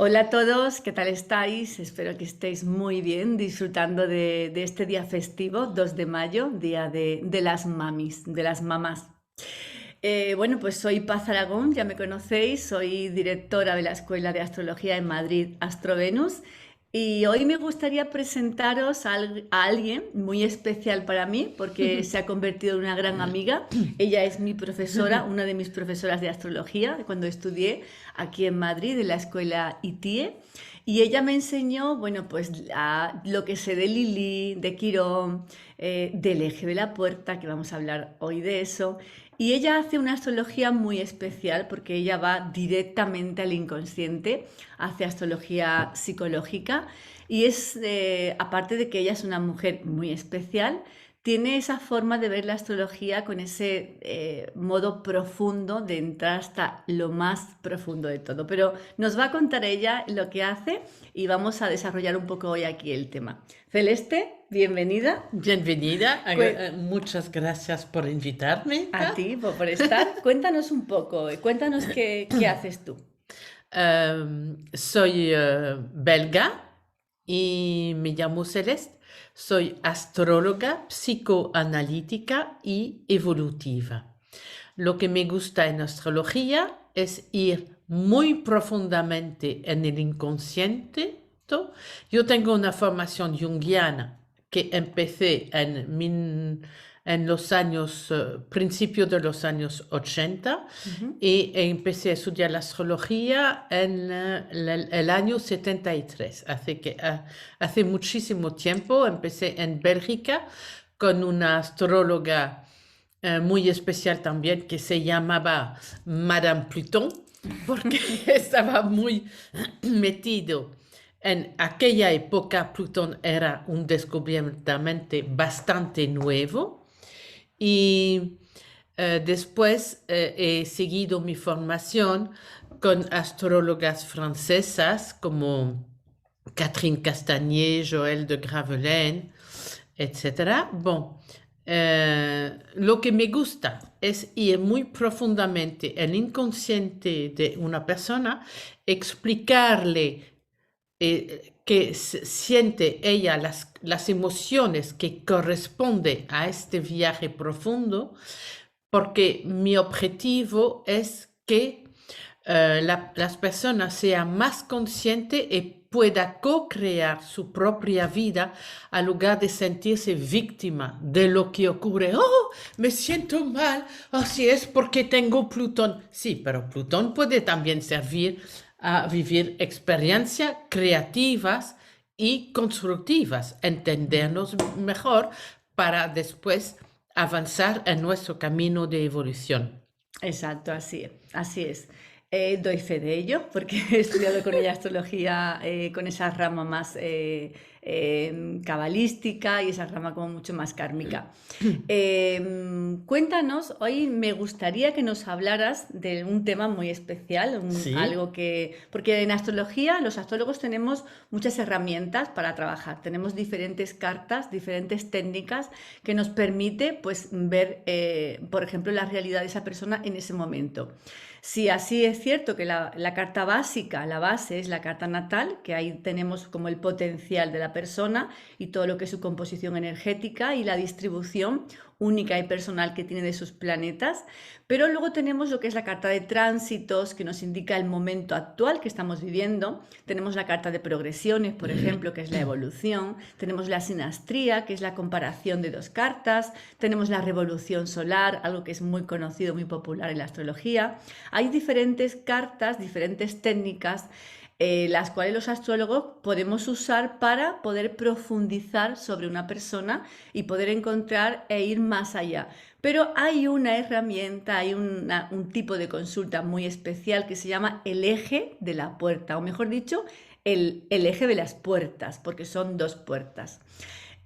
Hola a todos, ¿qué tal estáis? Espero que estéis muy bien, disfrutando de este día festivo, 2 de mayo, día de las mamis, de las mamás. Bueno, pues soy Paz Aragón, ya me conocéis, soy directora de la Escuela de Astrología en Madrid, Astrovenus, y hoy me gustaría presentaros a alguien muy especial para mí porque se ha convertido en una gran amiga. Ella es mi profesora, una de mis profesoras de astrología de cuando estudié aquí en Madrid, en la Escuela ITIE. Y ella me enseñó, bueno, pues lo que sé de Lili, de Quirón, del eje de la puerta, que vamos a hablar hoy de eso. Y ella hace una astrología muy especial porque ella va directamente al inconsciente, hace astrología psicológica y aparte de que ella es una mujer muy especial, tiene esa forma de ver la astrología con ese modo profundo de entrar hasta lo más profundo de todo. Pero nos va a contar ella lo que hace y vamos a desarrollar un poco hoy aquí el tema. Celeste, bienvenida. Bienvenida, Cue- muchas gracias por invitarme, A Paz. ti por estar. Cuéntanos un poco, cuéntanos qué haces tú. Soy belga y me llamo Celeste. Soy astróloga, psicoanalítica y evolutiva. Lo que me gusta en astrología es ir muy profundamente en el inconsciente. Yo tengo una formación junguiana que empecé en los años, principios de los años 80 Ujú. y empecé a estudiar la astrología en el año 73. Hace muchísimo tiempo empecé en Bélgica con una astróloga muy especial también que se llamaba Madame Pluton, porque estaba muy metido. En aquella época Plutón era un descubrimiento bastante nuevo y después he seguido mi formación con astrólogas francesas como Catherine Castagnier, Joël de Gravelaine, etcétera. Bon, lo que me gusta es ir muy profundamente en el inconsciente de una persona, explicarle que siente ella las emociones que corresponden a este viaje profundo, porque mi objetivo es que las personas sean más conscientes y pueda co-crear su propia vida al lugar de sentirse víctima de lo que ocurre. Oh, me siento mal. Así es porque tengo Plutón. Sí, pero Plutón puede también servir a vivir experiencias creativas y constructivas, entendernos mejor para después avanzar en nuestro camino de evolución. Exacto, así es. Doy fe de ello porque he estudiado con ella astrología, con esa rama más cabalística y esa rama como mucho más kármica. Cuéntanos, hoy me gustaría que nos hablaras de un tema muy especial, Sí. algo porque en astrología los astrólogos tenemos muchas herramientas para trabajar, tenemos diferentes cartas, diferentes técnicas que nos permite pues ver, por ejemplo, la realidad de esa persona en ese momento. Si así es cierto que la carta básica, la base es la carta natal, que ahí tenemos como el potencial de la persona y todo lo que es su composición energética y la distribución única y personal que tiene de sus planetas, pero luego tenemos lo que es la carta de tránsitos que nos indica el momento actual que estamos viviendo, tenemos la carta de progresiones, por ejemplo, que es la evolución, tenemos la sinastría, que es la comparación de dos cartas, tenemos la revolución solar, algo que es muy conocido, muy popular en la astrología. Hay diferentes cartas, diferentes técnicas las cuales los astrólogos podemos usar para poder profundizar sobre una persona y poder encontrar e ir más allá. Pero hay una herramienta, hay un tipo de consulta muy especial que se llama el eje de la puerta, o mejor dicho, el eje de las puertas, porque son dos puertas.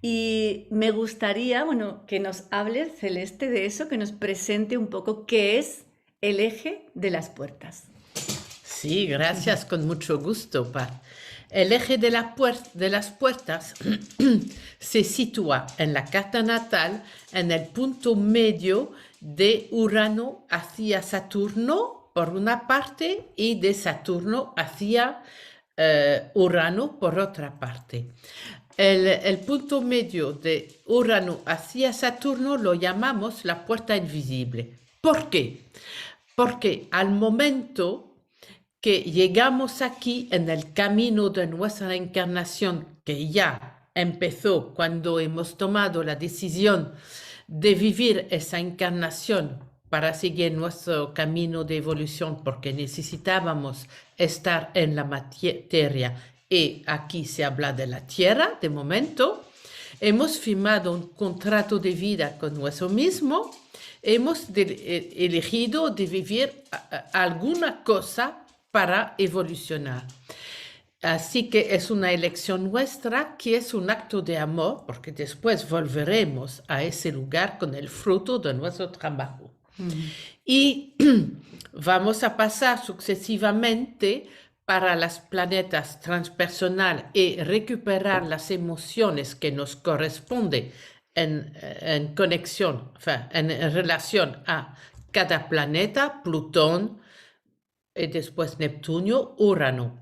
Y me gustaría, bueno, que nos hables, Celeste, de eso, que nos presente un poco qué es el eje de las puertas. Sí, gracias, con mucho gusto, Pat. El eje de, de las puertas se sitúa en la carta natal en el punto medio de Urano hacia Saturno, por una parte, y de Saturno hacia Urano por otra parte. El punto medio de Urano hacia Saturno lo llamamos la puerta invisible. ¿Por qué? Porque al momento que llegamos aquí en el camino de nuestra encarnación, que ya empezó cuando hemos tomado la decisión de vivir esa encarnación para seguir nuestro camino de evolución, porque necesitábamos estar en la materia, y aquí se habla de la Tierra de momento, hemos firmado un contrato de vida con nosotros mismos, hemos elegido de vivir alguna cosa para evolucionar. Así que es una elección nuestra que es un acto de amor, porque después volveremos a ese lugar con el fruto de nuestro trabajo. Y vamos a pasar sucesivamente para los planetas transpersonal y recuperar las emociones que nos corresponden en conexión, en relación a cada planeta, Plutón y después Neptuno, Urano.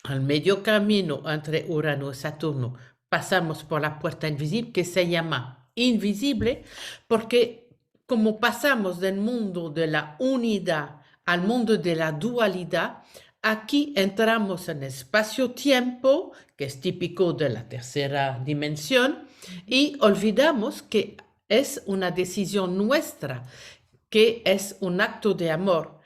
Al medio camino entre Urano y Saturno pasamos por la puerta invisible, que se llama invisible porque como pasamos del mundo de la unidad al mundo de la dualidad, aquí entramos en espacio-tiempo, que es típico de la tercera dimensión, y olvidamos que es una decisión nuestra, que es un acto de amor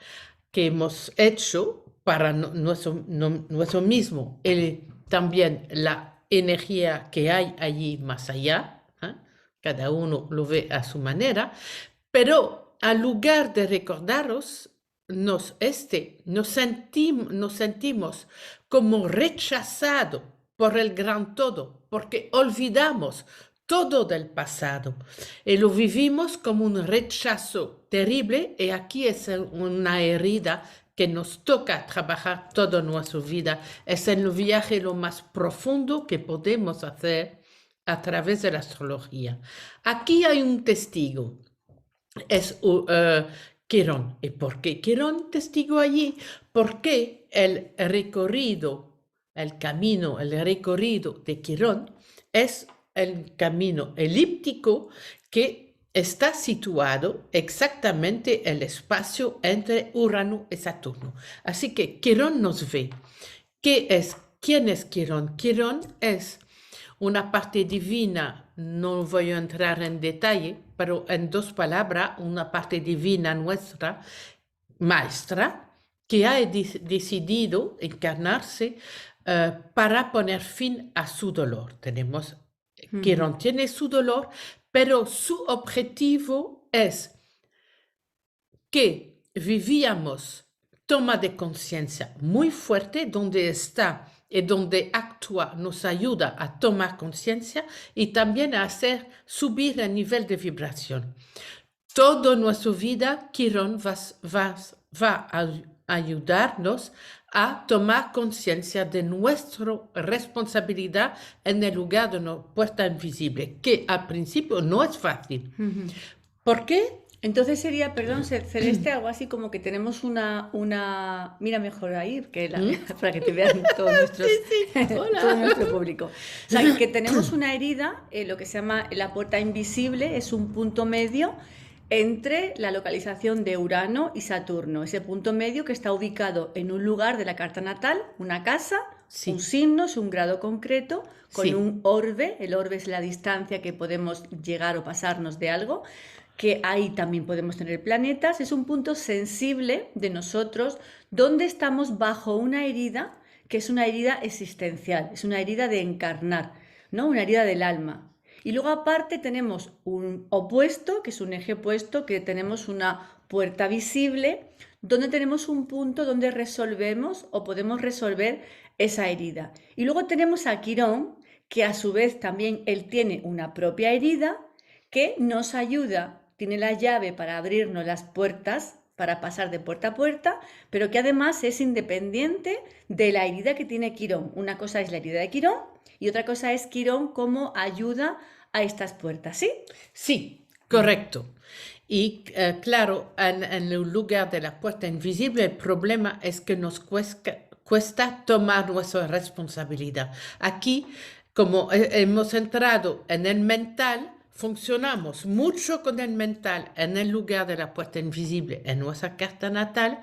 que hemos hecho para nuestro mismo, y también la energía que hay allí más allá, cada uno lo ve a su manera, pero al lugar de recordaros, nos sentimos como rechazados por el gran todo, porque olvidamos todo del pasado y lo vivimos como un rechazo terrible, y aquí es una herida que nos toca trabajar toda nuestra vida. Es el viaje lo más profundo que podemos hacer a través de la astrología. Aquí hay un testigo, es Quirón. ¿Y por qué Quirón testigo allí? Porque el recorrido, el camino, el recorrido de Quirón es el camino elíptico que está situado exactamente en el espacio entre Urano y Saturno. Así que Quirón nos ve. ¿Quién es Quirón? Quirón es una parte divina, no voy a entrar en detalle, pero en dos palabras, una parte divina nuestra, maestra, que ha decidido encarnarse para poner fin a su dolor. Quirón tiene su dolor, pero su objetivo es que vivíamos toma de conciencia muy fuerte, donde está y donde actúa nos ayuda a tomar conciencia y también a hacer subir el nivel de vibración. Toda nuestra vida, Quirón va a ayudarnos a tomar conciencia de nuestra responsabilidad en el lugar de una puerta invisible, que al principio no es fácil. ¿Por qué? Entonces sería, perdón, Celeste, algo así como que tenemos mira mejor ahí, para que te vean todos todo nuestro público. O sea, que tenemos una herida, lo que se llama la puerta invisible, es un punto medio entre la localización de Urano y Saturno. Ese punto medio que está ubicado en un lugar de la carta natal, una casa, un signo, es un grado concreto, con un orbe. El orbe es la distancia que podemos llegar o pasarnos de algo, que ahí también podemos tener planetas. Es un punto sensible de nosotros donde estamos bajo una herida que es una herida existencial, es una herida de encarnar, ¿no? Una herida del alma. Y luego aparte tenemos un opuesto, que es un eje opuesto, que tenemos una puerta visible, donde tenemos un punto donde resolvemos o podemos resolver esa herida. Y luego tenemos a Quirón, que a su vez también él tiene una propia herida que nos ayuda, tiene la llave para abrirnos las puertas, para pasar de puerta a puerta, pero que además es independiente de la herida que tiene Quirón. Una cosa es la herida de Quirón y otra cosa es Quirón como ayuda a estas puertas, ¿sí? Sí, correcto. Y claro, en el lugar de la puerta invisible, el problema es que nos cuesta tomar nuestra responsabilidad. Aquí, como hemos entrado en el mental, funcionamos mucho con el mental en el lugar de la puerta invisible en nuestra carta natal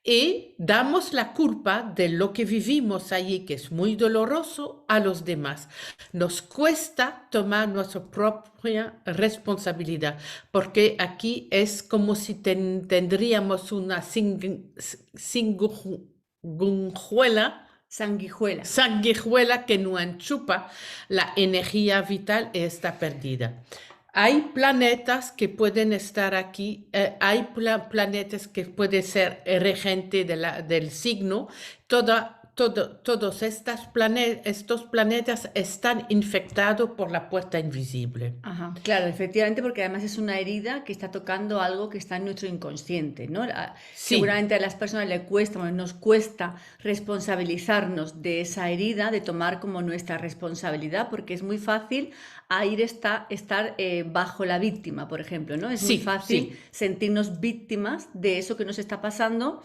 y damos la culpa de lo que vivimos allí, que es muy doloroso, a los demás. Nos cuesta tomar nuestra propia responsabilidad, porque aquí es como si tendríamos una Sanguijuela. sanguijuela que no enchupa, la energía vital está perdida. Hay planetas que pueden estar aquí, hay planetas que pueden ser regente del signo. Todos estos planetas están infectados por la puerta invisible. Ajá, claro, efectivamente, porque además es una herida que está tocando algo que está en nuestro inconsciente, ¿no? Sí, Seguramente a las personas les cuesta, bueno, nos cuesta responsabilizarnos de esa herida, de tomar como nuestra responsabilidad, porque es muy fácil estar bajo la víctima, por ejemplo, ¿no? Es muy sí, fácil sí, sentirnos víctimas de eso que nos está pasando.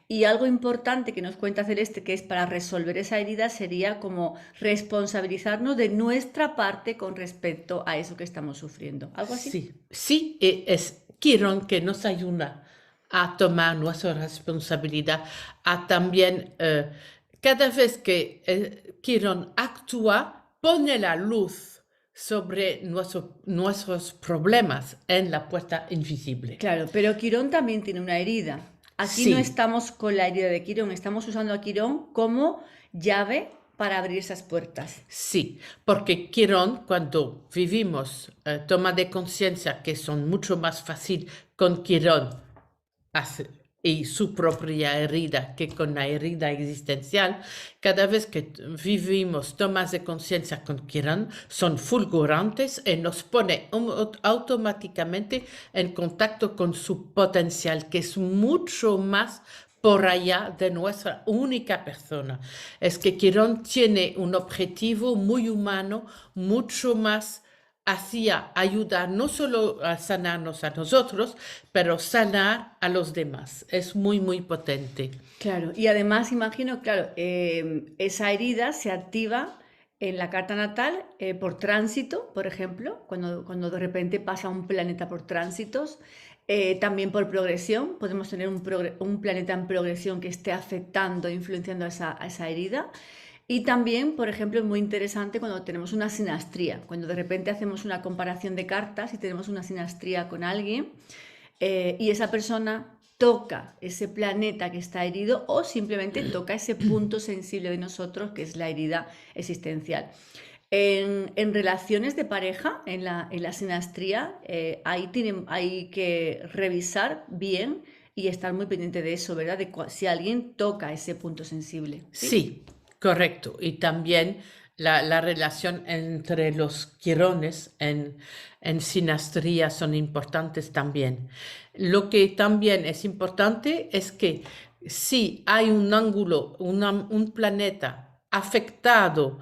Y algo importante que nos cuenta Celeste, que es para resolver esa herida, sería como responsabilizarnos de nuestra parte con respecto a eso que estamos sufriendo. ¿Algo así? sí, sí, y es Quirón que nos ayuda a tomar nuestra responsabilidad, a también, cada vez que Quirón actúa, pone la luz sobre nuestros problemas en la puerta invisible. Claro, pero Quirón también tiene una herida. Aquí no Sí, estamos con la herida de Quirón, estamos usando a Quirón como llave para abrir esas puertas. sí, porque Quirón, cuando vivimos toma de conciencia que son mucho más fácil con Quirón y su propia herida que con la herida existencial, cada vez que vivimos tomas de conciencia con Quirón, son fulgurantes y nos pone automáticamente en contacto con su potencial, que es mucho más por allá de nuestra única persona. Es que Quirón tiene un objetivo muy humano, mucho más hacia ayudar no solo a sanarnos a nosotros, pero sanar a los demás. Es muy, muy potente. Claro, y además imagino, claro, esa herida se activa en la carta natal por tránsito, por ejemplo, cuando de repente pasa un planeta por tránsitos, también por progresión, podemos tener un planeta en progresión que esté afectando, influenciando a esa herida. Y también, por ejemplo, es muy interesante cuando tenemos una sinastría, cuando de repente hacemos una comparación de cartas y tenemos una sinastría con alguien y esa persona toca ese planeta que está herido o simplemente toca ese punto sensible de nosotros que es la herida existencial. En relaciones de pareja, en la sinastría, hay que revisar bien y estar muy pendiente de eso, ¿verdad? Si alguien toca ese punto sensible, ¿sí? Sí, correcto. Y también la relación entre los quirones en sinastría son importantes también. Lo que también es importante es que si hay un ángulo, un planeta afectado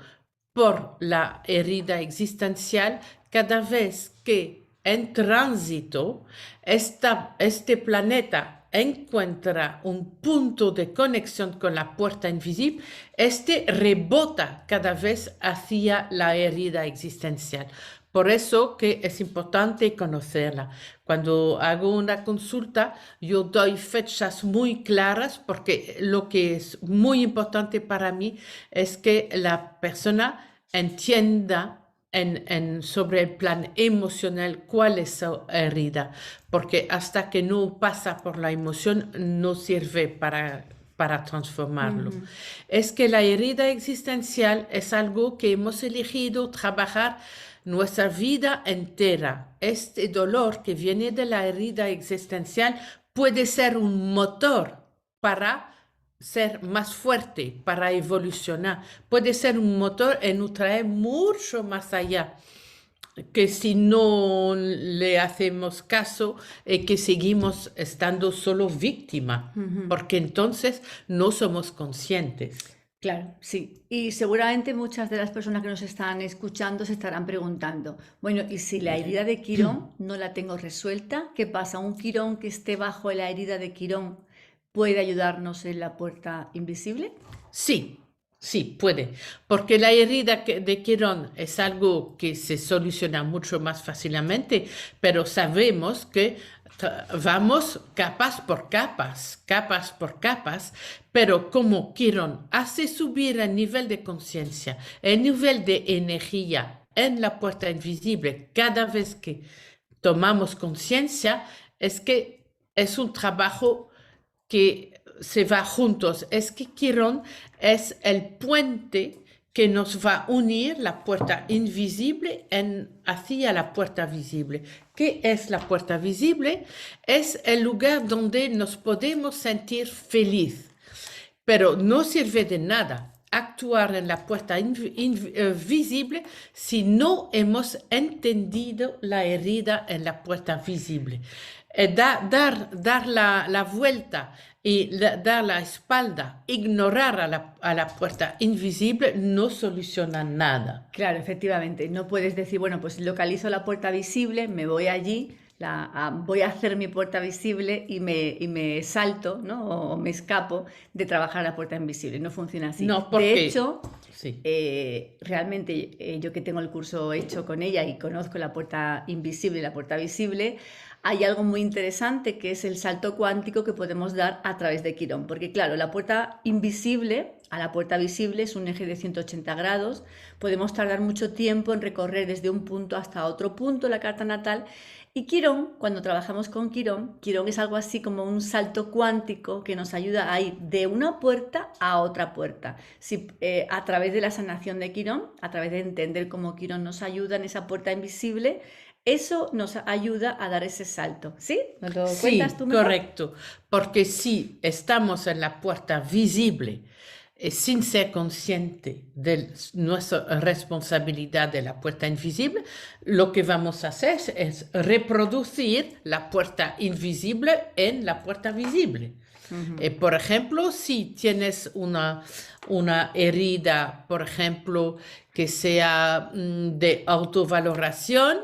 por la herida existencial, cada vez que en tránsito este planeta encuentra un punto de conexión con la puerta invisible, este rebota cada vez hacia la herida existencial. Por eso que es importante conocerla. Cuando hago una consulta, yo doy fechas muy claras porque lo que es muy importante para mí es que la persona entienda sobre el plan emocional cuál es su herida, porque hasta que no pasa por la emoción no sirve para transformarlo. Ujú. Es que la herida existencial es algo que hemos elegido trabajar nuestra vida entera. Este dolor que viene de la herida existencial puede ser un motor para ser más fuerte, para evolucionar. Puede ser un motor y nos trae mucho más allá que si no le hacemos caso y que seguimos estando solo víctima, porque entonces no somos conscientes. Claro, sí. Y seguramente muchas de las personas que nos están escuchando se estarán preguntando, bueno, ¿y si la herida de Quirón no la tengo resuelta? ¿Qué pasa? ¿Un Quirón que esté bajo la herida de Quirón puede ayudarnos en la puerta invisible. Sí, sí, puede, porque la herida de Quirón es algo que se soluciona mucho más fácilmente, pero sabemos que vamos capas por capas, pero como Quirón hace subir el nivel de conciencia, el nivel de energía en la puerta invisible cada vez que tomamos conciencia, es que es un trabajo que se va juntos. Es que Quirón es el puente que nos va a unir la puerta invisible hacia la puerta visible. ¿Qué es la puerta visible? Es el lugar donde nos podemos sentir feliz, pero no sirve de nada actuar en la puerta visible si no hemos entendido la herida en la puerta visible. Dar la vuelta y dar la espalda, ignorar a la puerta invisible no soluciona nada. Claro, efectivamente. No puedes decir, bueno, pues localizo la puerta visible, me voy allí, voy a hacer mi puerta visible y me salto, ¿no? O me escapo de trabajar la puerta invisible. No funciona así. No, De porque hecho, sí. realmente yo que tengo el curso hecho con ella y conozco la puerta invisible y la puerta visible, hay algo muy interesante que es el salto cuántico que podemos dar a través de Quirón. Porque claro, la puerta invisible a la puerta visible es un eje de 180 grados. Podemos tardar mucho tiempo en recorrer desde un punto hasta otro punto la carta natal. Y Quirón, cuando trabajamos con Quirón, Quirón es algo así como un salto cuántico que nos ayuda a ir de una puerta a otra puerta. Si, a través de la sanación de Quirón, a través de entender cómo Quirón nos ayuda en esa puerta invisible, eso nos ayuda a dar ese salto. ¿Sí? ¿Nos lo cuentas Sí, tú mejor? correcto, porque si estamos en la puerta visible sin ser consciente de nuestra responsabilidad de la puerta invisible, lo que vamos a hacer es reproducir la puerta invisible en la puerta visible. Por ejemplo, si tienes una herida, por ejemplo, que sea de autovaloración,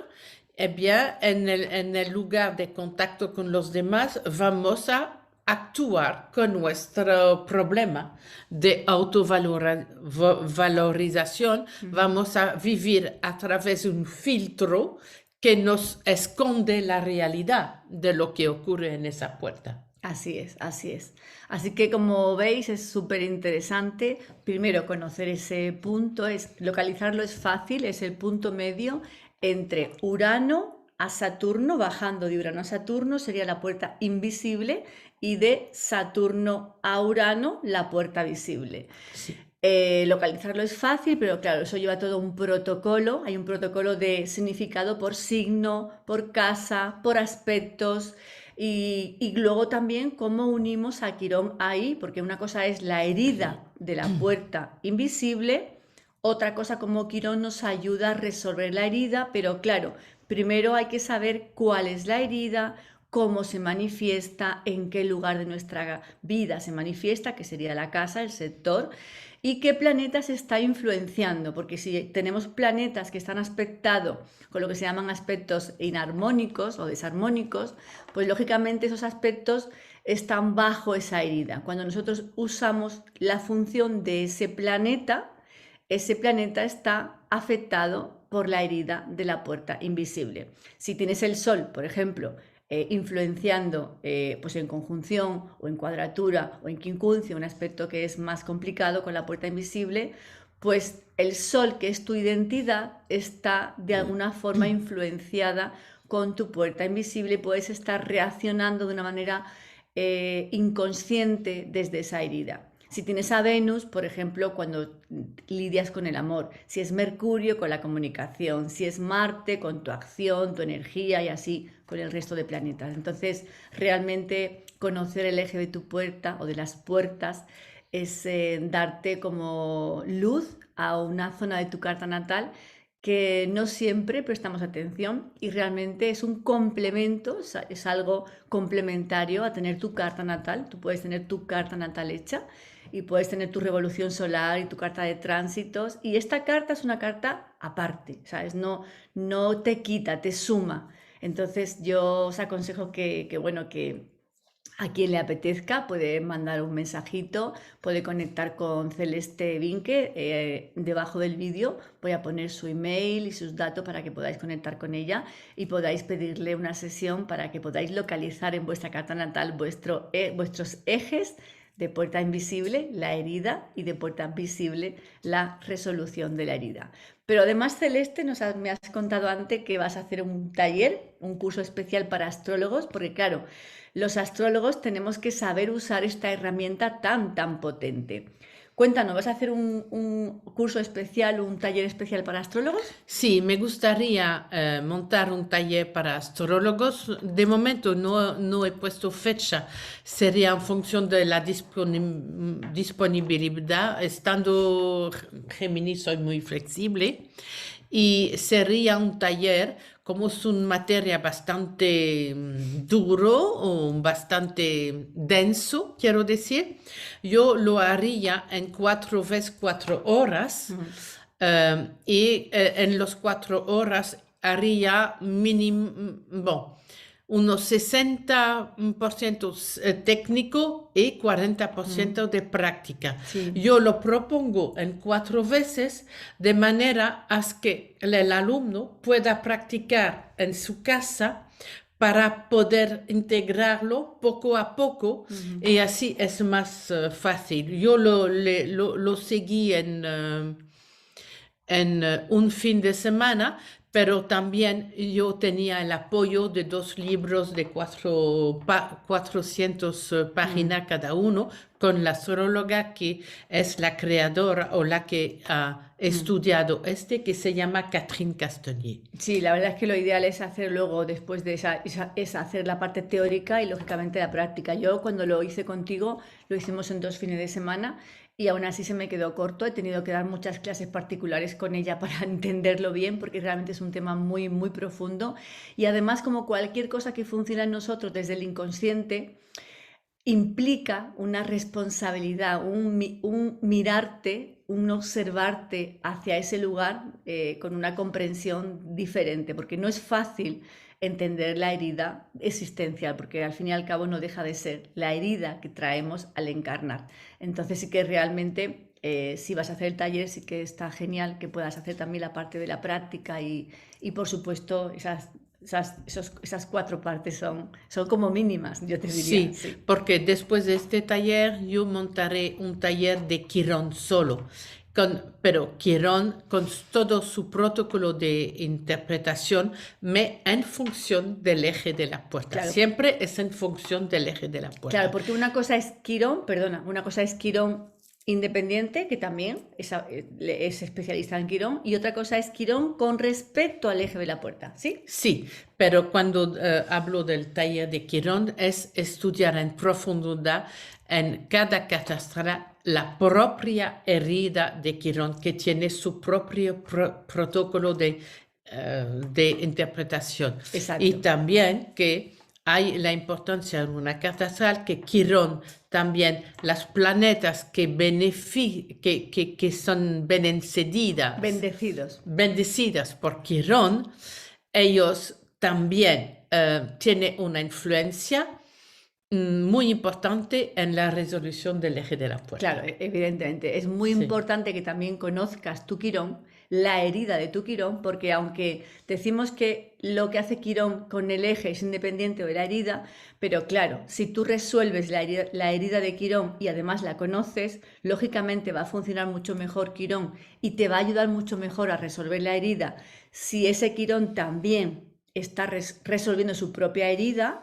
eh bien, en el lugar de contacto con los demás, vamos a actuar con nuestro problema de autovalorización. Vamos a vivir a través de un filtro que nos esconde la realidad de lo que ocurre en esa puerta. Así es, así es. Así que como veis es súper interesante. Primero conocer ese punto, localizarlo es fácil, es el punto medio entre Urano a Saturno, bajando de Urano a Saturno sería la puerta invisible y de Saturno a Urano la puerta visible. Sí. Localizarlo es fácil, pero claro, eso lleva todo un protocolo. Hay un protocolo de significado por signo, por casa, por aspectos. Y luego también cómo unimos a Quirón ahí, porque una cosa es la herida de la puerta invisible, otra cosa como Quirón nos ayuda a resolver la herida, pero claro, primero hay que saber cuál es la herida, cómo se manifiesta, en qué lugar de nuestra vida se manifiesta, que sería la casa, el sector, y qué planeta se está influenciando, porque si tenemos planetas que están aspectados con lo que se llaman aspectos inarmónicos o desarmónicos, pues lógicamente esos aspectos están bajo esa herida. Cuando nosotros usamos la función de ese planeta está afectado por la herida de la puerta invisible. Si tienes el Sol, por ejemplo, influenciando pues en conjunción o en cuadratura o en quincuncio, un aspecto que es más complicado con la puerta invisible, pues el Sol, que es tu identidad, está de alguna forma influenciada con tu puerta invisible y puedes estar reaccionando de una manera inconsciente desde esa herida. Si tienes a Venus, por ejemplo, cuando lidias con el amor, si es Mercurio con la comunicación, si es Marte con tu acción, tu energía y así con el resto de planetas. Entonces, realmente conocer el eje de tu puerta o de las puertas es darte como luz a una zona de tu carta natal que no siempre prestamos atención y realmente es un complemento, es algo complementario a tener tu carta natal. Tú puedes tener tu carta natal hecha y puedes tener tu revolución solar y tu carta de tránsitos. Y esta carta es una carta aparte, ¿sabes? No te quita, te suma. Entonces yo os aconsejo bueno, que A quien le apetezca puede mandar un mensajito, puede conectar con Celeste Vinque. Debajo del vídeo voy a poner su email y sus datos para que podáis conectar con ella y podáis pedirle una sesión para que podáis localizar en vuestra carta natal vuestros ejes de puerta invisible, la herida, y de puerta visible, la resolución de la herida. Pero además, Celeste, me has contado antes que vas a hacer un taller, un curso especial para astrólogos, porque claro, los astrólogos tenemos que saber usar esta herramienta tan potente. Cuéntanos, ¿vas a hacer un curso especial, un taller especial para astrólogos? Sí, me gustaría montar un taller para astrólogos. De momento no he puesto fecha, sería en función de la disponibilidad. Estando Géminis soy muy flexible y sería un taller, como es una materia bastante duro o bastante denso, quiero decir, yo lo haría en 4 veces 4 horas. Y en los 4 horas haría mínimo, unos 60% técnico y 40% de práctica. Sí. Yo lo propongo en 4 veces de manera a que el alumno pueda practicar en su casa para poder integrarlo poco a poco y así es más fácil. Yo lo seguí en un fin de semana, pero también yo tenía el apoyo de 2 libros de 400 páginas cada uno, con la astróloga que es la creadora o la que ha estudiado que se llama Catherine Castelier. Sí, la verdad es que lo ideal es hacer luego, después de es hacer la parte teórica y lógicamente la práctica. Yo cuando lo hice contigo, lo hicimos en 2 fines de semana y aún así se me quedó corto. He tenido que dar muchas clases particulares con ella para entenderlo bien, porque realmente es un tema muy profundo. Y además, como cualquier cosa que funciona en nosotros desde el inconsciente, implica una responsabilidad, un mirarte, un observarte hacia ese lugar con una comprensión diferente, porque no es fácil entender la herida existencial, porque al fin y al cabo no deja de ser la herida que traemos al encarnar. Entonces sí que realmente, si vas a hacer el taller, sí que está genial que puedas hacer también la parte de la práctica y por supuesto esas 4 partes son como mínimas, yo te diría. Sí, porque después de este taller yo montaré un taller de Quirón solo, pero Quirón con todo su protocolo de interpretación, en función del eje de la puerta. Claro. Siempre es en función del eje de la puerta. Claro, porque una cosa es Quirón independiente, que también es especialista en Quirón, y otra cosa es Quirón con respecto al eje de la puerta, ¿sí? Sí, pero cuando hablo del taller de Quirón es estudiar en profundidad en cada carta astral la propia herida de Quirón, que tiene su propio protocolo de interpretación. Exacto. Y también que hay la importancia en una carta astral que Quirón también, las planetas que son bendecidas por Quirón, ellos también tienen una influencia muy importante en la resolución del eje de la puerta. Claro, evidentemente. Es muy importante que también conozcas tu Quirón, la herida de tu Quirón, porque aunque decimos que lo que hace Quirón con el eje es independiente de la herida, pero claro, si tú resuelves la herida de Quirón y además la conoces, lógicamente va a funcionar mucho mejor Quirón y te va a ayudar mucho mejor a resolver la herida si ese Quirón también está resolviendo su propia herida,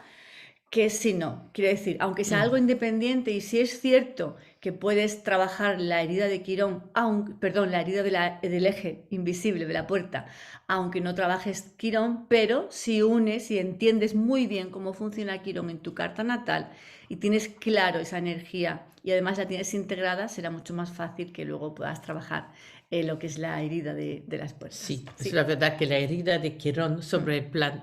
que si no. Quiero decir, aunque sea algo independiente, y si es cierto que puedes trabajar la herida de Quirón, la herida del eje invisible de la puerta, aunque no trabajes Quirón, pero si unes y entiendes muy bien cómo funciona Quirón en tu carta natal y tienes claro esa energía y además la tienes integrada, será mucho más fácil que luego puedas trabajar lo que es la herida de las puertas. Sí, es la verdad que la herida de Quirón sobre el plan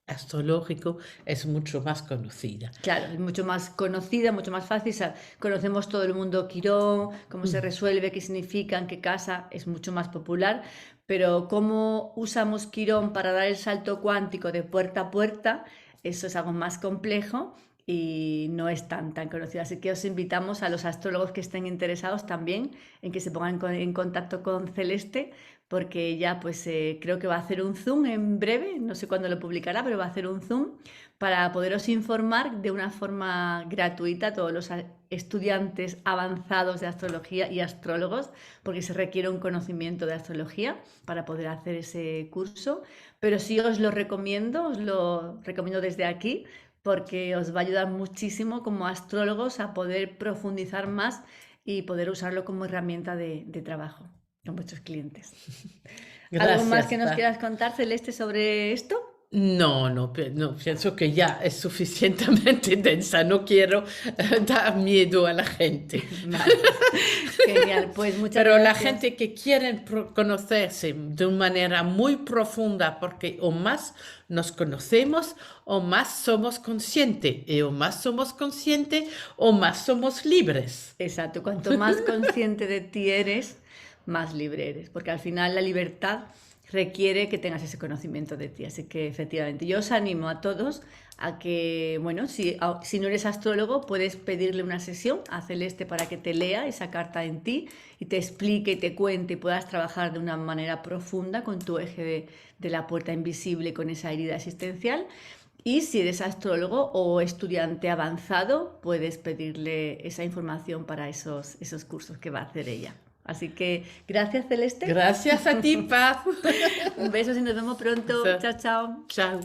astrológico es mucho más conocida. Claro, es mucho más conocida, mucho más fácil. Conocemos todo el mundo Quirón, cómo se resuelve, qué significa, en qué casa, es mucho más popular. Pero cómo usamos Quirón para dar el salto cuántico de puerta a puerta, eso es algo más complejo y no es tan conocido. Así que os invitamos a los astrólogos que estén interesados también en que se pongan en contacto con Celeste, porque ella pues creo que va a hacer un Zoom en breve, no sé cuándo lo publicará, pero va a hacer un Zoom para poderos informar de una forma gratuita a todos los estudiantes avanzados de astrología y astrólogos, porque se requiere un conocimiento de astrología para poder hacer ese curso. Pero sí os lo recomiendo desde aquí, porque os va a ayudar muchísimo como astrólogos a poder profundizar más y poder usarlo como herramienta de trabajo con vuestros clientes. ¿Algo más Gracias, que nos Paz. quieras contar, Celeste, sobre esto? No, no, no, pienso que ya es suficientemente densa. No quiero dar miedo a la gente. Vale, genial. Pues muchas Pero la gracias. gente que quiere conocerse de una manera muy profunda, porque o más nos conocemos, o más somos conscientes, y o más somos conscientes, o más somos libres. Exacto, cuanto más consciente de ti eres, más libre eres, porque al final la libertad requiere que tengas ese conocimiento de ti. Así que efectivamente, yo os animo a todos a que, bueno, si no eres astrólogo, puedes pedirle una sesión a Celeste para que te lea esa carta en ti y te explique y te cuente y puedas trabajar de una manera profunda con tu eje de la puerta invisible, con esa herida existencial. Y si eres astrólogo o estudiante avanzado, puedes pedirle esa información para esos cursos que va a hacer ella. Así que gracias, Celeste. Gracias a ti, Paz. Un beso y nos vemos pronto. So, Chao, chao. chao.